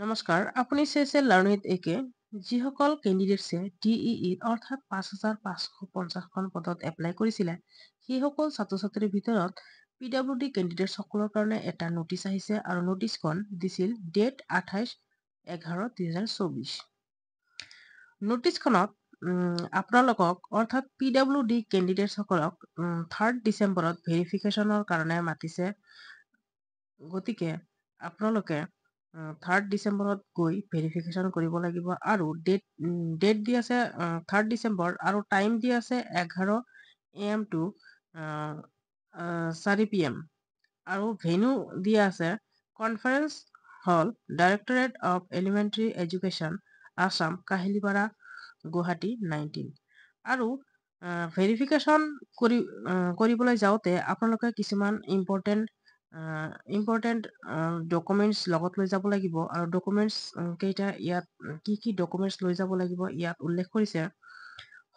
নমস্কাৰ, আপুনি চাইছে লাৰ্ণিত একে যিসকল কেণ্ডিডেটছে DEE অৰ্থাৎ 5,550খন পদত এপ্লাই কৰিছিলে সেইসকল ছাত্ৰ-ছাত্ৰীৰ ভিতৰত PWD কেণ্ডিডেট সকলৰ কাৰণে এটা নোটিছ আহিছে আৰু নোটিছখন দিছিল ডেট 28/11/2024। নোটিছখনত আপোনালোকক অৰ্থাৎ PWD কেণ্ডিডেট সকলক 3 ডিচেম্বৰত ভেৰিফিকেশ্যনৰ কাৰণে মাতিছে। গতিকে আপোনালোকে 3 ডিচেম্বৰত গৈ ভেৰিফিকেশ্যন কৰিব লাগিব আৰু ডেট দি আছে 3 ডিচেম্বৰ আৰু টাইম দি আছে 11 AM to 4 PM আৰু ভেনু দিয়া আছে conference hall directorate of elementary education Assam Kahilipara Guwahati 19 আৰু ভেৰিফিকেশ্যন কৰিবলৈ যাওঁতে আপোনালোকে কিছুমান ইম্পৰ্টেণ্ট ডকুমেণ্টছ লগত লৈ যাব লাগিব আৰু ডকুমেণ্টছ কেইটা ইয়াত কি ডকুমেণ্টছ লৈ যাব লাগিব ইয়াত উল্লেখ কৰিছে।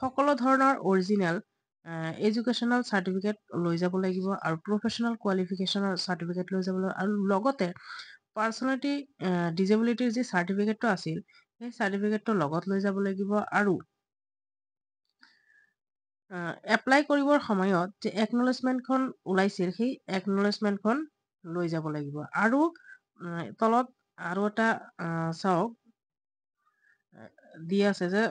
সকলো ধৰণৰ অৰিজিনেল এডুকেশ্যনেল চাৰ্টিফিকেট লৈ যাব লাগিব আৰু প্ৰফেশ্যনেল কোৱালিফিকেশ্যনৰ চাৰ্টিফিকেট লৈ যাব লাগিব আৰু লগতে পাৰ্চনেলিটি ডিজেবিলিটিৰ যি চাৰ্টিফিকেটটো আছিল সেই চাৰ্টিফিকেটটো লগত লৈ যাব লাগিব আৰু এপ্লাই কৰিবৰ সময়ত যে একনলেজমেণ্টখন ওলাইছিল সেই একনলেজমেণ্টখন লৈ যাব লাগিব আৰু তলত আৰু এটা চাওক দি আছে যে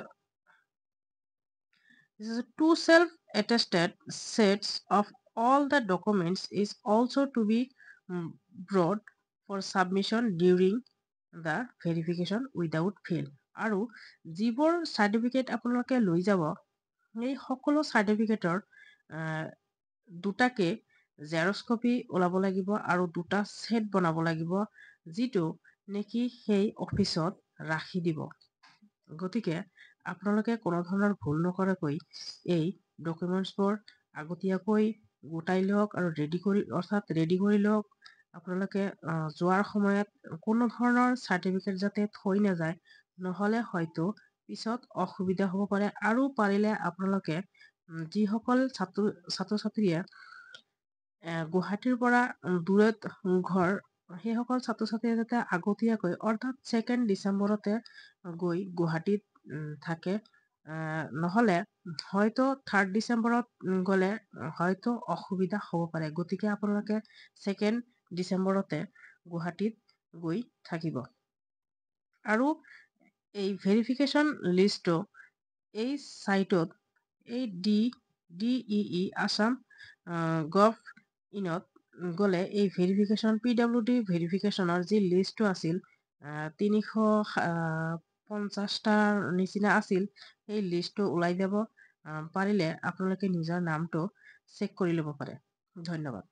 two self-attested sets of all the documents is also to be brought for submission during the verification without fail আৰু যিবোৰ চাৰ্টিফিকেট আপোনালোকে লৈ যাব এই সকলো চাৰ্টিফিকেটৰ দুটাকে জেৰক্স কপি ওলাব লাগিব আৰু দুটা সেট বনাব লাগিব যিটো নেকি সেই অফিচত ৰাখি দিব। গতিকে আপোনালোকে কোনো ধৰণৰ ভুল নকৰাকৈ এই ডকুমেণ্টছবোৰ আগতীয়াকৈ গোটাই লওক আৰু ৰেডি কৰি লওক। আপোনালোকে যোৱাৰ সময়ত কোনো ধৰণৰ চাৰ্টিফিকেট যাতে থৈ নাযায়, নহ'লে হয়তো পিছত অসুবিধা হ'ব পাৰে আৰু পাৰিলে আপোনালোকে যিসকল ছাত্ৰ-ছাত্ৰীয়ে গুৱাহাটীৰ পৰা দূৰত ঘৰ সেইসকল ছাত্ৰ-ছাত্ৰীয়ে যাতে আগতীয়াকৈ অৰ্থাৎ 2 ডিচেম্বৰতে গৈ গুৱাহাটীত থাকে, নহ'লে হয়তো 3 ডিচেম্বৰত গ'লে হয়তো অসুবিধা হ'ব পাৰে। গতিকে আপোনালোকে 2 ডিচেম্বৰতে গুৱাহাটীত গৈ থাকিব আৰু এই ভেৰিফিকেশ্যন লিষ্টটো এই চাইটত এই DEE আছাম gov.in-ত গ'লে এই ভেৰিফিকেশ্যন PWD ভেৰিফিকেশ্যনৰ যি লিষ্টটো আছিল 350টাৰ নিচিনা আছিল সেই লিষ্টটো ওলাই যাব। পাৰিলে আপোনালোকে নিজৰ নামটো চেক কৰি ল'ব পাৰে। ধন্যবাদ।